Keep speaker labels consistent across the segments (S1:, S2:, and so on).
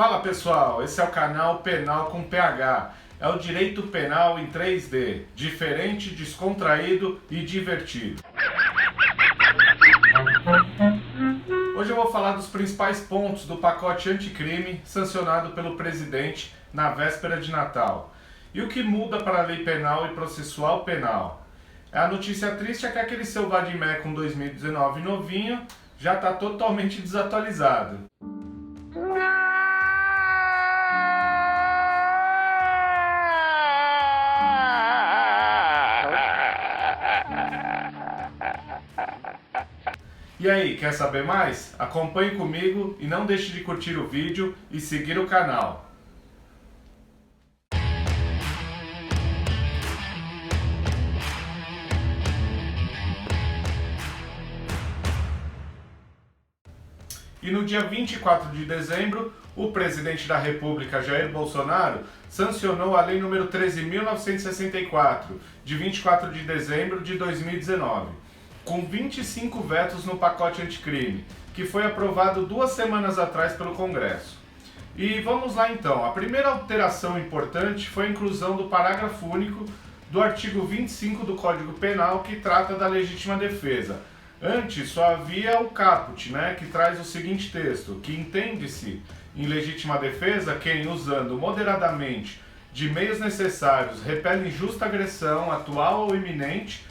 S1: Fala pessoal, esse é o canal Penal com PH. É o direito penal em 3D, diferente, descontraído e divertido. Hoje eu vou falar dos principais pontos do pacote anticrime sancionado pelo presidente na véspera de Natal. E o que muda para a lei penal e processual penal. A notícia triste é que aquele seu Vadimé com 2019 novinho já está totalmente desatualizado. E aí, quer saber mais? Acompanhe comigo e não deixe de curtir o vídeo e seguir o canal. E no dia 24 de dezembro, o presidente da República, Jair Bolsonaro, sancionou a Lei nº 13.964, de 24 de dezembro de 2019, com 25 vetos no pacote anticrime, que foi aprovado 2 semanas atrás pelo Congresso. E vamos lá então. A primeira alteração importante foi a inclusão do parágrafo único do artigo 25 do Código Penal, que trata da legítima defesa. Antes só havia o caput, que traz o seguinte texto, que entende-se em legítima defesa quem, usando moderadamente de meios necessários, repele injusta agressão, atual ou iminente,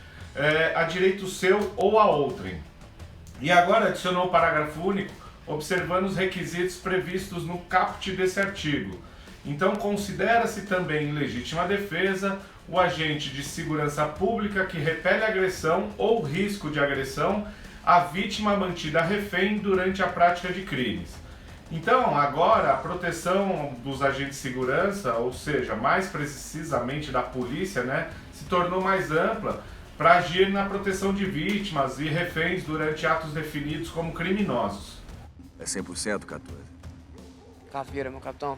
S1: a direito seu ou a outrem. E agora adicionou o parágrafo único, observando os requisitos previstos no caput desse artigo. Então considera-se também em legítima defesa o agente de segurança pública que repele agressão ou risco de agressão à vítima mantida refém durante a prática de crimes. Então, agora, a proteção dos agentes de segurança, ou seja, mais precisamente da polícia, se tornou mais ampla para agir na proteção de vítimas e reféns durante atos definidos como criminosos.
S2: É 100%, 14.
S3: Caveira, meu capitão.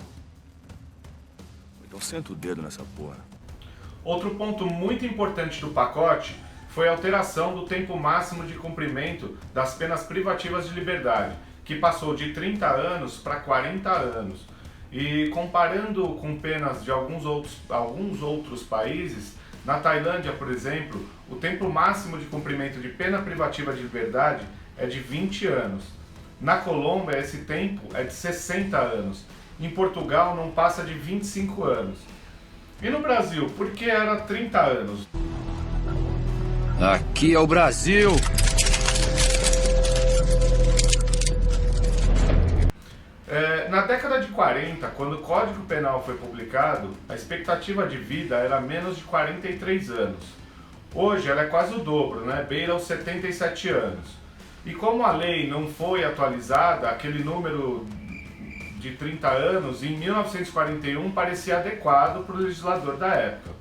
S2: Então senta o dedo nessa porra.
S1: Outro ponto muito importante do pacote foi a alteração do tempo máximo de cumprimento das penas privativas de liberdade, que passou de 30 anos para 40 anos. E comparando com penas de alguns outros países, na Tailândia, por exemplo, o tempo máximo de cumprimento de pena privativa de liberdade é de 20 anos. Na Colômbia, esse tempo é de 60 anos. Em Portugal, não passa de 25 anos. E no Brasil, por que era 30 anos?
S4: Aqui é o Brasil!
S1: Na década de 40, quando o Código Penal foi publicado, a expectativa de vida era menos de 43 anos. Hoje ela é quase o dobro, beira os 77 anos. E como a lei não foi atualizada, aquele número de 30 anos, em 1941 parecia adequado para o legislador da época.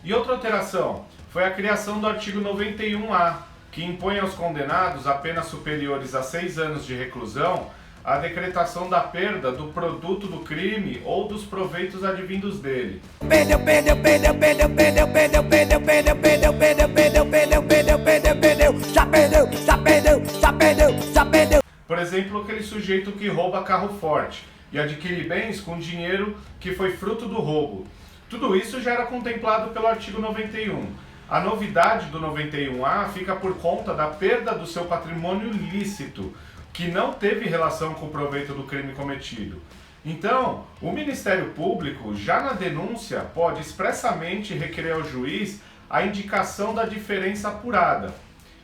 S1: E outra alteração foi a criação do artigo 91A, que impõe aos condenados a penas superiores a 6 anos de reclusão a decretação da perda do produto do crime ou dos proveitos advindos dele. Por exemplo, aquele sujeito que rouba carro forte e adquire bens com dinheiro que foi fruto do roubo. Tudo isso já era contemplado pelo artigo 91. A novidade do 91A fica por conta da perda do seu patrimônio lícito, que não teve relação com o proveito do crime cometido. Então, o Ministério Público, já na denúncia, pode expressamente requerer ao juiz a indicação da diferença apurada.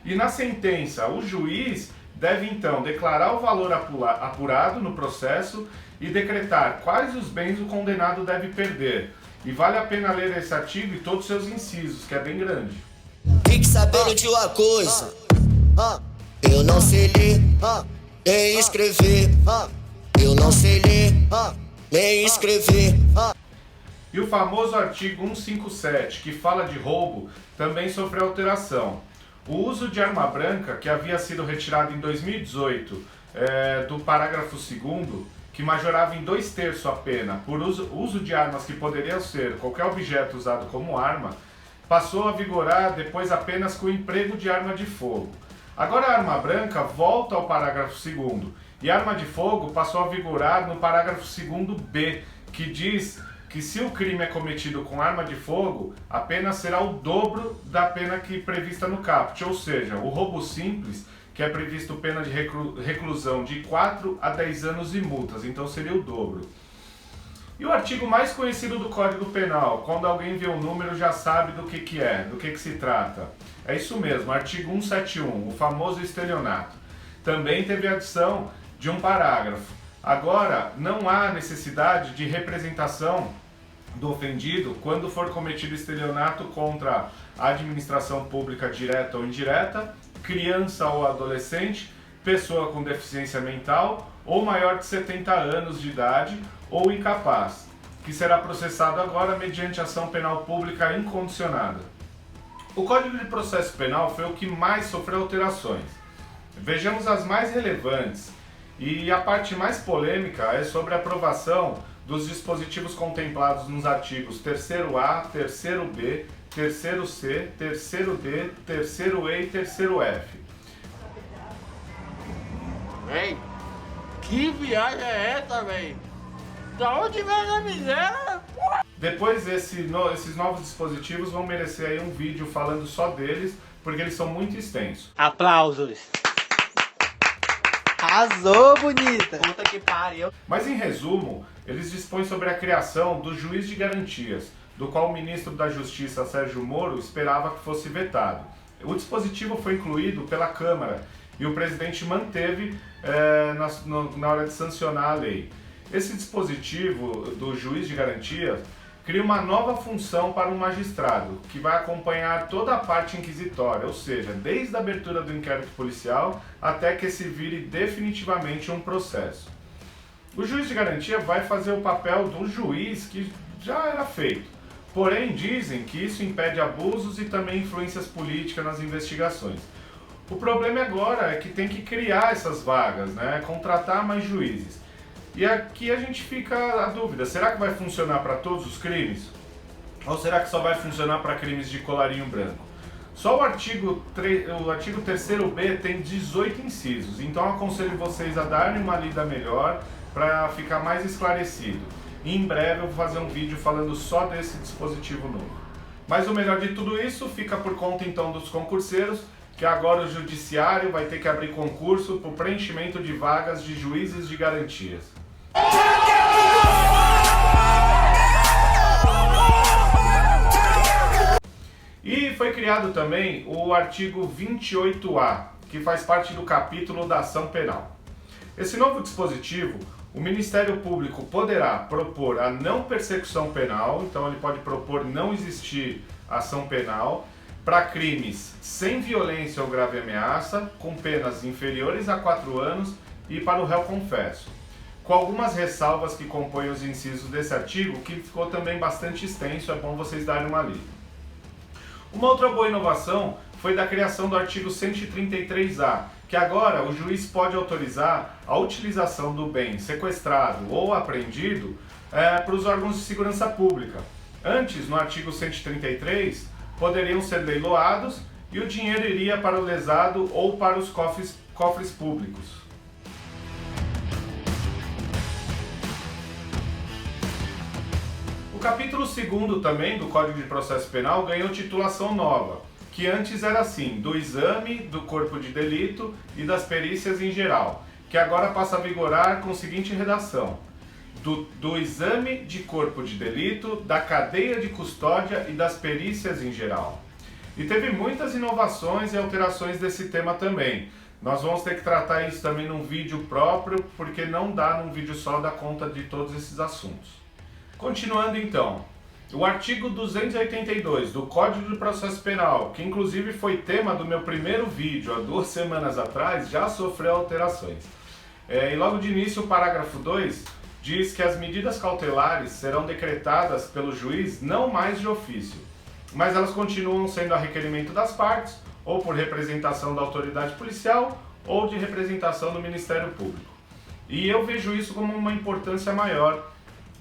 S1: E na sentença, o juiz deve então declarar o valor apurado no processo e decretar quais os bens o condenado deve perder. E vale a pena ler esse artigo e todos os seus incisos, que é bem grande.
S5: Fique sabendo de uma coisa, eu não sei ler, nem escrever, eu não sei ler, nem escrever.
S1: E o famoso artigo 157, que fala de roubo, também sofreu alteração. O uso de arma branca, que havia sido retirado em 2018 do parágrafo 2º, que majorava em 2/3 a pena por uso de armas que poderiam ser qualquer objeto usado como arma, passou a vigorar depois apenas com o emprego de arma de fogo. Agora a arma branca volta ao parágrafo 2º E arma de fogo passou a vigorar no parágrafo 2º-B, que diz que se o crime é cometido com arma de fogo, a pena será o dobro da pena que prevista no caput, ou seja, o roubo simples, que é previsto pena de reclusão de 4 a 10 anos e multas, então seria o dobro. E o artigo mais conhecido do Código Penal, quando alguém vê o número já sabe do que é, do que se trata. É isso mesmo, artigo 171, o famoso estelionato. Também teve a adição de um parágrafo. Agora, não há necessidade de representação do ofendido quando for cometido estelionato contra a administração pública direta ou indireta, criança ou adolescente, pessoa com deficiência mental ou maior de 70 anos de idade ou incapaz, que será processado agora mediante ação penal pública incondicionada. O Código de Processo Penal foi o que mais sofreu alterações. Vejamos as mais relevantes, e a parte mais polêmica é sobre a aprovação dos dispositivos contemplados nos artigos 3º-A, 3º-B, 3º-C, 3º-D, 3º-E e 3º-F.
S4: Véi, que viagem é essa, véi? Da onde vem a miséria?
S1: Depois esses novos dispositivos vão merecer aí um vídeo falando só deles, porque eles são muito extensos.
S4: Aplausos.
S6: Arrasou, bonita!
S4: Puta que pariu.
S1: Mas em resumo, eles dispõem sobre a criação do juiz de garantias, do qual o ministro da Justiça, Sérgio Moro, esperava que fosse vetado. O dispositivo foi incluído pela Câmara e o presidente manteve na hora de sancionar a lei. Esse dispositivo do juiz de garantias cria uma nova função para um magistrado, que vai acompanhar toda a parte inquisitória, ou seja, desde a abertura do inquérito policial até que se vire definitivamente um processo. O juiz de garantia vai fazer o papel do juiz que já era feito, porém dizem que isso impede abusos e também influências políticas nas investigações. O problema agora é que tem que criar essas vagas, né? Contratar mais juízes. E aqui a gente fica a dúvida, será que vai funcionar para todos os crimes? Ou será que só vai funcionar para crimes de colarinho branco? Só o artigo 3º-B tem 18 incisos, então aconselho vocês a darem uma lida melhor para ficar mais esclarecido. E em breve eu vou fazer um vídeo falando só desse dispositivo novo. Mas o melhor de tudo isso fica por conta então dos concurseiros, que agora o judiciário vai ter que abrir concurso para o preenchimento de vagas de juízes de garantias. E foi criado também o artigo 28A, que faz parte do capítulo da ação penal. Esse novo dispositivo, o Ministério Público poderá propor a não persecução penal, então ele pode propor não existir ação penal, para crimes sem violência ou grave ameaça, com penas inferiores a 4 anos e para o réu confesso. Com algumas ressalvas que compõem os incisos desse artigo, que ficou também bastante extenso, é bom vocês darem uma lida. Uma outra boa inovação foi da criação do artigo 133A, que agora o juiz pode autorizar a utilização do bem sequestrado ou apreendido para os órgãos de segurança pública. Antes, no artigo 133, poderiam ser leiloados e o dinheiro iria para o lesado ou para os cofres públicos. O capítulo 2º também do Código de Processo Penal ganhou titulação nova, que antes era assim, do exame do corpo de delito e das perícias em geral, que agora passa a vigorar com a seguinte redação: do exame de corpo de delito, da cadeia de custódia e das perícias em geral. E teve muitas inovações e alterações desse tema também. Nós vamos ter que tratar isso também num vídeo próprio, porque não dá num vídeo só dar conta de todos esses assuntos. Continuando então, o artigo 282 do Código de Processo Penal, que inclusive foi tema do meu primeiro vídeo há 2 semanas atrás, já sofreu alterações. E logo de início o parágrafo 2 diz que as medidas cautelares serão decretadas pelo juiz não mais de ofício, mas elas continuam sendo a requerimento das partes, ou por representação da autoridade policial, ou de representação do Ministério Público. E eu vejo isso como uma importância maior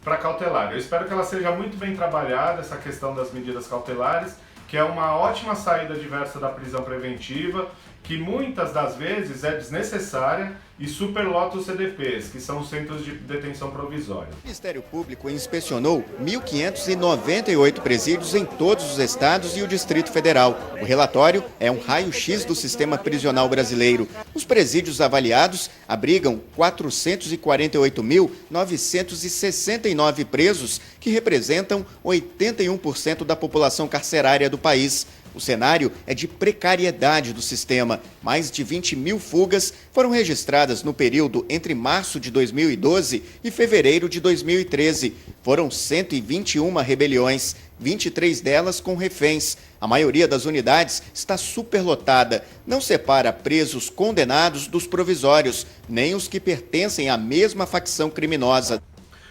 S1: para cautelar. Eu espero que ela seja muito bem trabalhada, essa questão das medidas cautelares, que é uma ótima saída diversa da prisão preventiva que muitas das vezes é desnecessária e superlota os CDPs, que são os Centros de Detenção Provisória.
S6: O Ministério Público inspecionou 1.598 presídios em todos os estados e o Distrito Federal. O relatório é um raio-x do sistema prisional brasileiro. Os presídios avaliados abrigam 448.969 presos, que representam 81% da população carcerária do país. O cenário é de precariedade do sistema. Mais de 20 mil fugas foram registradas no período entre março de 2012 e fevereiro de 2013. Foram 121 rebeliões, 23 delas com reféns. A maioria das unidades está superlotada. Não separa presos condenados dos provisórios, nem os que pertencem à mesma facção criminosa.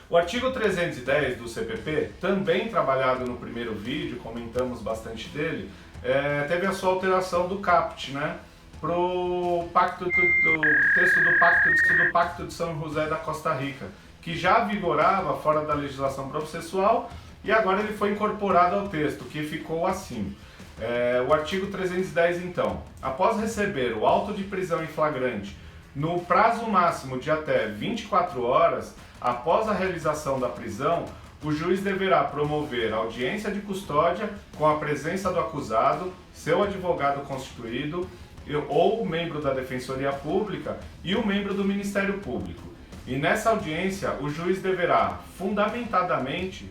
S1: O artigo 310 do CPP, também trabalhado no primeiro vídeo, comentamos bastante dele, teve a sua alteração do CAPT, né, para o texto do Pacto de São José da Costa Rica, que já vigorava fora da legislação processual e agora ele foi incorporado ao texto, que ficou assim. O artigo 310, então, após receber o auto de prisão em flagrante no prazo máximo de até 24 horas, após a realização da prisão, o juiz deverá promover audiência de custódia com a presença do acusado, seu advogado constituído, ou membro da Defensoria Pública e o membro do Ministério Público. E nessa audiência, o juiz deverá, fundamentadamente,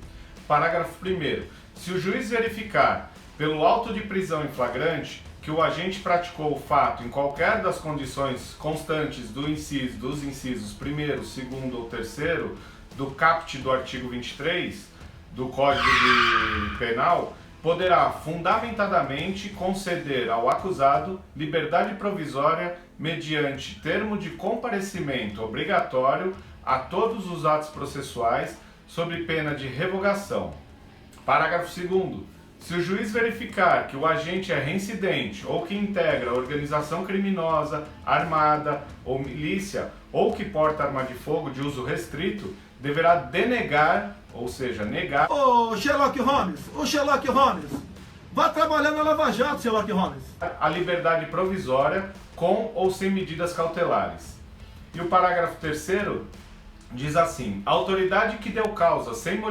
S1: parágrafo 1º, se o juiz verificar, pelo auto de prisão em flagrante, que o agente praticou o fato em qualquer das condições constantes dos incisos 1º, 2º ou 3º, do CAPT do artigo 23 do Código Penal, poderá fundamentadamente conceder ao acusado liberdade provisória mediante termo de comparecimento obrigatório a todos os atos processuais sob pena de revogação. Parágrafo 2º. Se o juiz verificar que o agente é reincidente ou que integra organização criminosa, armada ou milícia ou que porta arma de fogo de uso restrito, deverá denegar, ou seja, negar...
S7: Ô Sherlock Holmes, vá trabalhar na Lava Jato, Sherlock Holmes.
S1: A liberdade provisória com ou sem medidas cautelares. E o parágrafo 3º diz assim: a autoridade que deu causa sem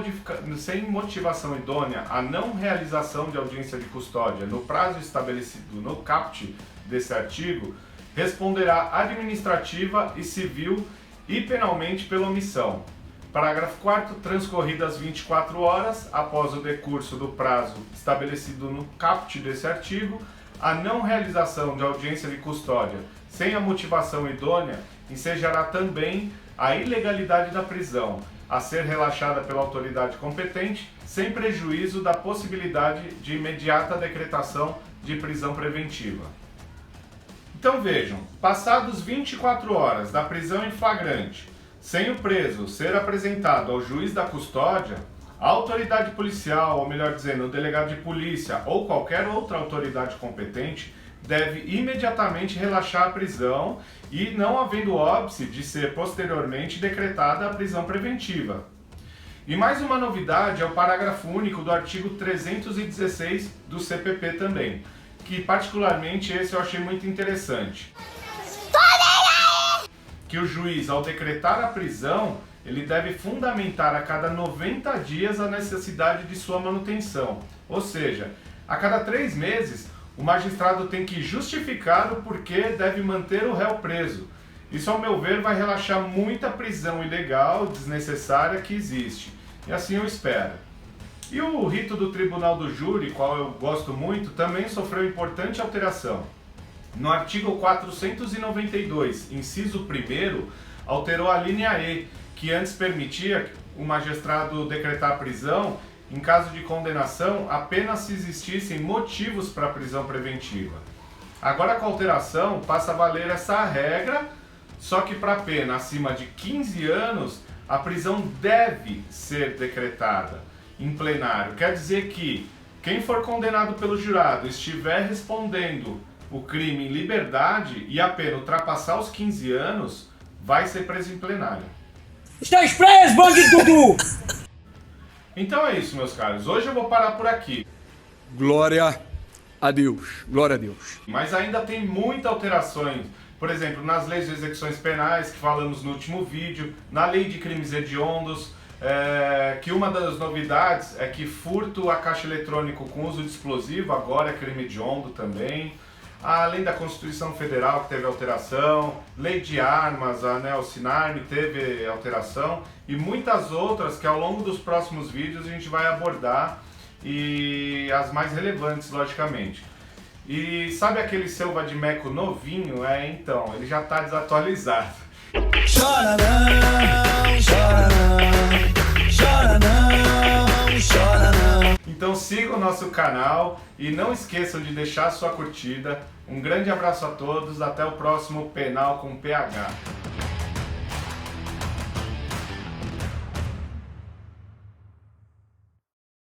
S1: motivação idônea à não realização de audiência de custódia no prazo estabelecido no CAPT desse artigo, responderá administrativa e civil e penalmente pela omissão. Parágrafo 4º, transcorridas 24 horas após o decurso do prazo estabelecido no CAPT desse artigo, a não realização de audiência de custódia sem a motivação idônea ensejará também a ilegalidade da prisão, a ser relaxada pela autoridade competente, sem prejuízo da possibilidade de imediata decretação de prisão preventiva. Então vejam, passados 24 horas da prisão em flagrante, sem o preso ser apresentado ao juiz da custódia, a autoridade policial, ou melhor dizendo, o delegado de polícia ou qualquer outra autoridade competente, deve imediatamente relaxar a prisão e, não havendo óbice, de ser posteriormente decretada a prisão preventiva. E mais uma novidade é o parágrafo único do artigo 316 do CPP também, que particularmente esse eu achei muito interessante. Que o juiz, ao decretar a prisão, ele deve fundamentar a cada 90 dias a necessidade de sua manutenção. Ou seja, a cada 3 meses, o magistrado tem que justificar o porquê deve manter o réu preso. Isso, ao meu ver, vai relaxar muita prisão ilegal, desnecessária que existe. E assim eu espero. E o rito do Tribunal do Júri, qual eu gosto muito, também sofreu importante alteração. No artigo 492, inciso 1º, alterou a linha E, que antes permitia o magistrado decretar a prisão em caso de condenação apenas se existissem motivos para a prisão preventiva. Agora, com a alteração, passa a valer essa regra, só que para pena acima de 15 anos, a prisão deve ser decretada em plenário. Quer dizer que quem for condenado pelo jurado e estiver respondendo o crime em liberdade e a pena ultrapassar os 15 anos, vai ser preso em plenário.
S8: Estás preso, bandido Dudu!
S1: Então é isso, meus caros. Hoje eu vou parar por aqui.
S2: Glória a Deus, glória a Deus.
S1: Mas ainda tem muitas alterações. Por exemplo, nas leis de execuções penais, que falamos no último vídeo, na lei de crimes hediondos, que uma das novidades é que furto a caixa eletrônico com uso de explosivo agora é crime hediondo também. Além da Constituição Federal, que teve alteração, lei de armas, o Sinarme teve alteração, e muitas outras que ao longo dos próximos vídeos a gente vai abordar, e as mais relevantes, logicamente. E sabe aquele seu Vadimeco novinho? Então, ele já está desatualizado.
S5: Chora não, chora não, chora não, chora não.
S1: Então siga o nosso canal e não esqueçam de deixar sua curtida. Um grande abraço a todos, até o próximo Penal com PH.